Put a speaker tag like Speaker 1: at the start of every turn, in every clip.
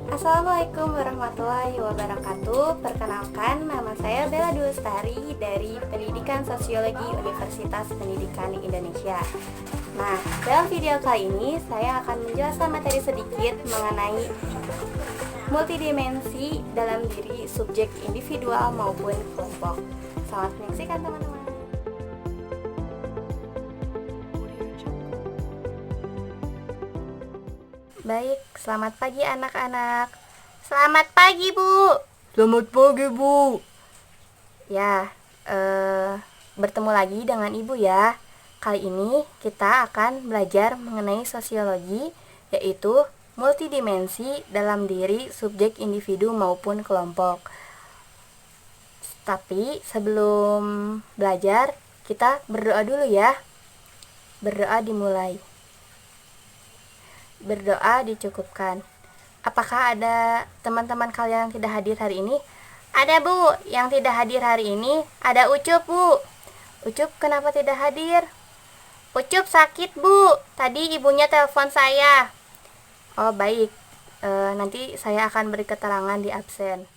Speaker 1: Assalamualaikum warahmatullahi wabarakatuh. Perkenalkan, nama saya Bella Dulstari dari Pendidikan Sosiologi Universitas Pendidikan Indonesia. Nah, dalam video kali ini saya akan menjelaskan materi sedikit mengenai multidimensi dalam diri subjek individual maupun kelompok. Selamat menyaksikan teman-teman. Baik, selamat pagi anak-anak. Selamat pagi, Bu.
Speaker 2: Selamat pagi, Bu.
Speaker 1: Ya, bertemu lagi dengan Ibu ya. Kali ini kita akan belajar mengenai sosiologi, yaitu multidimensi dalam diri subjek individu maupun kelompok. Tapi sebelum belajar, kita berdoa dulu ya. Berdoa dimulai. Berdoa dicukupkan. Apakah ada teman-teman kalian yang tidak hadir hari ini? Ada, Bu. Yang tidak hadir hari ini ada Ucup, Bu. Ucup kenapa tidak hadir? Ucup sakit, Bu. Tadi ibunya telepon saya. Oh, baik. Nanti saya akan beri keterangan di absen.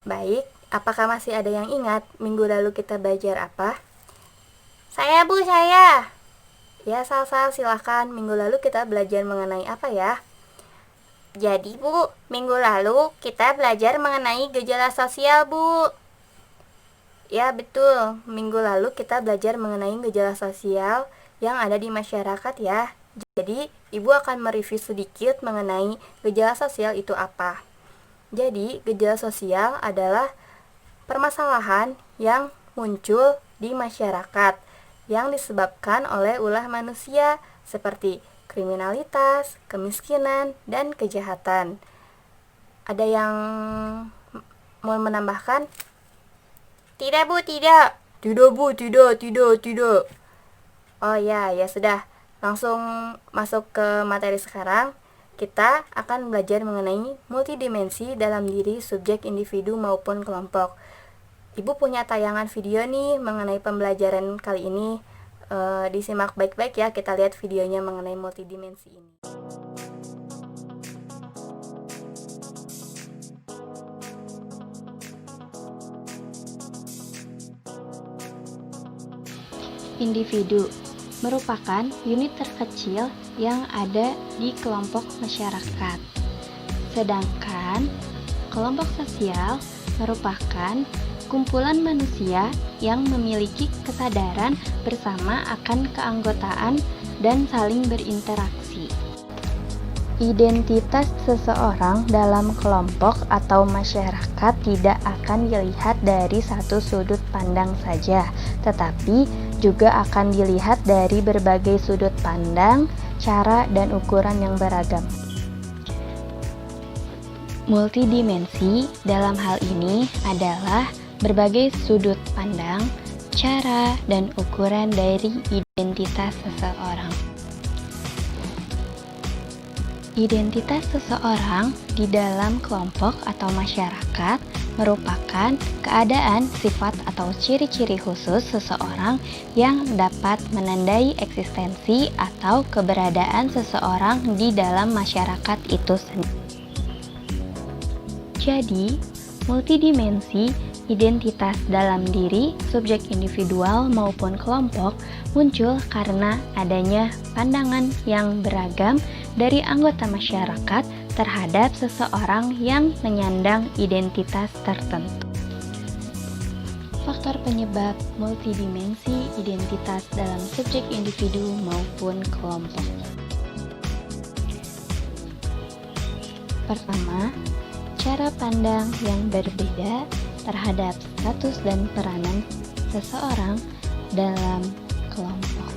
Speaker 1: Baik, apakah masih ada yang ingat minggu lalu kita belajar apa? Saya, Bu, saya. Ya, Salsa, silahkan. Minggu lalu kita belajar mengenai apa ya? Jadi, Bu, minggu lalu kita belajar mengenai gejala sosial, Bu. Ya, betul. Minggu lalu kita belajar mengenai gejala sosial yang ada di masyarakat ya. Jadi, Ibu akan mereview sedikit mengenai gejala sosial itu apa. Jadi, gejala sosial adalah permasalahan yang muncul di masyarakat yang disebabkan oleh ulah manusia seperti kriminalitas, kemiskinan, dan kejahatan. Ada yang mau menambahkan? Tidak, Bu, tidak.
Speaker 2: Tidak, Bu, tidak.
Speaker 1: Oh ya sudah. Langsung masuk ke materi sekarang. Kita akan belajar mengenai multidimensi dalam diri subjek individu maupun kelompok. Ibu punya tayangan video nih mengenai pembelajaran kali ini. Disimak baik-baik ya, kita lihat videonya mengenai multidimensi ini.
Speaker 3: Individu merupakan unit terkecil yang ada di kelompok masyarakat. Sedangkan kelompok sosial merupakan kumpulan manusia yang memiliki kesadaran bersama akan keanggotaan dan saling berinteraksi. Identitas seseorang dalam kelompok atau masyarakat tidak akan dilihat dari satu sudut pandang saja, tetapi juga akan dilihat dari berbagai sudut pandang, cara, dan ukuran yang beragam. Multidimensi dalam hal ini adalah berbagai sudut pandang, cara, dan ukuran dari identitas seseorang. Identitas seseorang di dalam kelompok atau masyarakat merupakan keadaan, sifat, atau ciri-ciri khusus seseorang yang dapat menandai eksistensi atau keberadaan seseorang di dalam masyarakat itu sendiri. Jadi, multidimensi identitas dalam diri subjek individual maupun kelompok muncul karena adanya pandangan yang beragam dari anggota masyarakat terhadap seseorang yang menyandang identitas tertentu. Faktor penyebab multidimensi identitas dalam subjek individu maupun kelompok. Pertama, cara pandang yang berbeda terhadap status dan peranan seseorang dalam kelompok.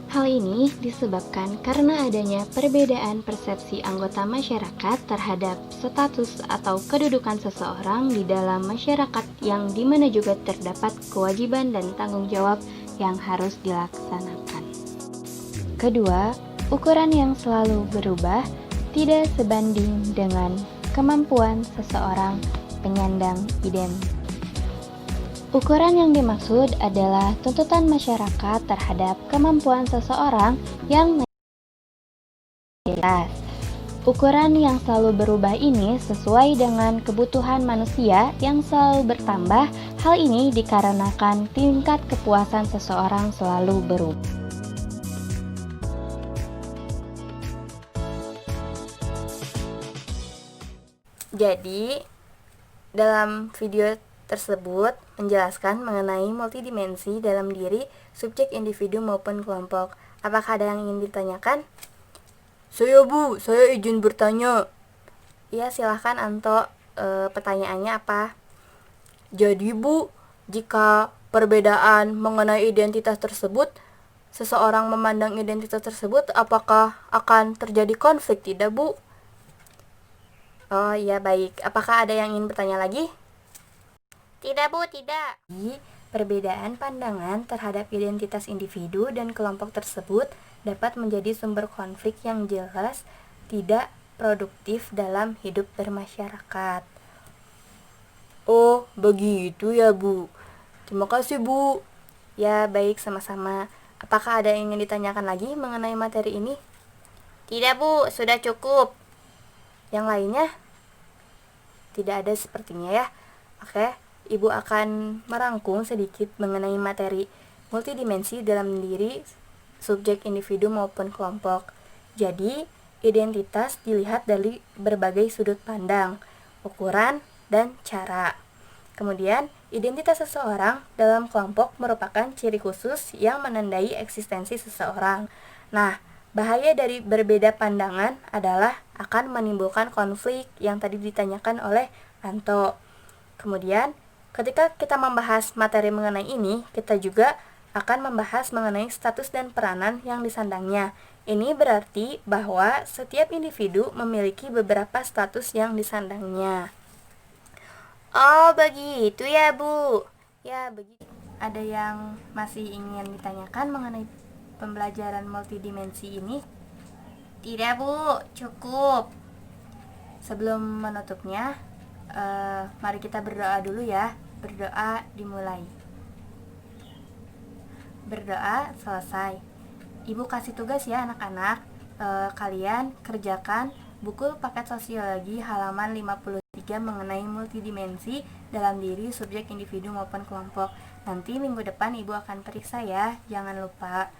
Speaker 3: Hal ini disebabkan karena adanya perbedaan persepsi anggota masyarakat terhadap status atau kedudukan seseorang di dalam masyarakat yang dimana juga terdapat kewajiban dan tanggung jawab yang harus dilaksanakan. Kedua, ukuran yang selalu berubah tidak sebanding dengan kemampuan seseorang penyandang identitas. Ukuran yang dimaksud adalah tuntutan masyarakat terhadap kemampuan seseorang yang identitas. Ukuran yang selalu berubah ini sesuai dengan kebutuhan manusia yang selalu bertambah. Hal ini dikarenakan tingkat kepuasan seseorang selalu berubah.
Speaker 1: Jadi, dalam video tersebut menjelaskan mengenai multidimensi dalam diri subjek, individu maupun kelompok. Apakah ada yang ingin ditanyakan?
Speaker 2: Saya Bu, saya izin bertanya.
Speaker 1: Ya, silahkan Anto. Pertanyaannya apa?
Speaker 2: Jadi Bu, jika perbedaan mengenai identitas tersebut, seseorang memandang identitas tersebut, apakah akan terjadi konflik, tidak Bu?
Speaker 1: Oh iya, baik. Apakah ada yang ingin bertanya lagi? Tidak Bu, tidak. Perbedaan pandangan terhadap identitas individu dan kelompok tersebut dapat menjadi sumber konflik yang jelas tidak produktif dalam hidup bermasyarakat.
Speaker 2: Oh, begitu ya Bu. Terima kasih Bu.
Speaker 1: Ya, baik, sama-sama. Apakah ada yang ingin ditanyakan lagi mengenai materi ini? Tidak Bu, sudah cukup. Yang lainnya? Tidak ada sepertinya ya. Oke, Ibu akan merangkum sedikit mengenai materi multidimensi dalam diri subjek, individu maupun kelompok. Jadi, identitas dilihat dari berbagai sudut pandang, ukuran, dan cara. Kemudian, identitas seseorang dalam kelompok merupakan ciri khusus yang menandai eksistensi seseorang. Nah, bahaya dari berbeda pandangan adalah akan menimbulkan konflik yang tadi ditanyakan oleh Anto. Kemudian, ketika kita membahas materi mengenai ini, kita juga akan membahas mengenai status dan peranan yang disandangnya. Ini berarti bahwa setiap individu memiliki beberapa status yang disandangnya. Oh, begitu ya, Bu. Ya, begitu. Ada yang masih ingin ditanyakan mengenai pembelajaran multidimensi ini? Tidak Bu, cukup. Sebelum menutupnya, mari kita berdoa dulu ya. Berdoa dimulai. Berdoa selesai. Ibu kasih tugas ya anak-anak. Kalian kerjakan buku paket sosiologi halaman 53 mengenai multidimensi dalam diri subjek, individu maupun kelompok. Nanti minggu depan Ibu akan periksa ya, jangan lupa.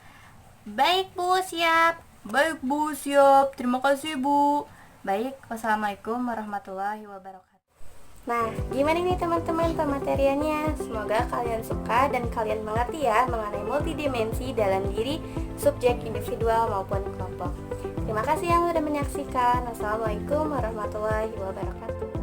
Speaker 1: Baik Bu, siap.
Speaker 2: Baik Bu, siap. Terima kasih Bu.
Speaker 1: Baik, wassalamualaikum warahmatullahi wabarakatuh. Nah, gimana nih teman-teman pemateriannya? Semoga kalian suka dan kalian mengerti ya mengenai multidimensi dalam diri subjek, individual maupun kelompok. Terima kasih yang sudah menyaksikan. Wassalamualaikum warahmatullahi wabarakatuh.